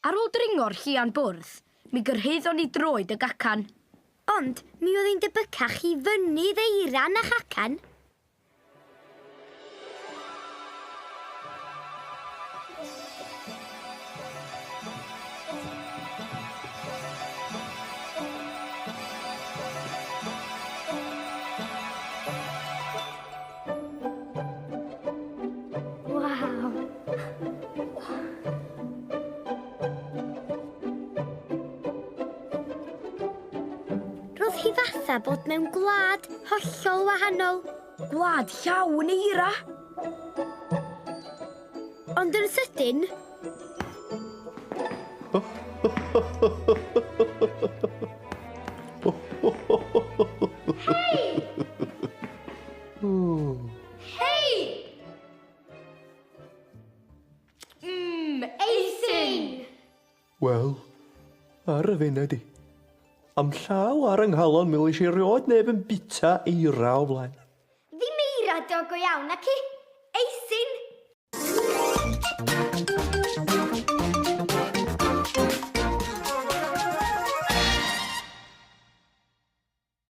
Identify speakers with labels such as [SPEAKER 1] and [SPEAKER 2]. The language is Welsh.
[SPEAKER 1] Ar ôl dringo'r llian bwrdd, mi gyrhaeddon ni droed y gacan.
[SPEAKER 2] Ond mi oedd ein debycach i fyny ddeiran a chacan. Waw. Roedd hi fatha bod mewn gwlad hollol wahanol.
[SPEAKER 1] Gwlad llawn eira.
[SPEAKER 2] Ond yn sydyn,
[SPEAKER 1] Eisin!
[SPEAKER 3] Wel, ar y funud i. Am llaw ar yng nghalon mi lys i rioed neb yn bita eira o blaen.
[SPEAKER 2] ddim eira dog o iawn ac i. Eisin!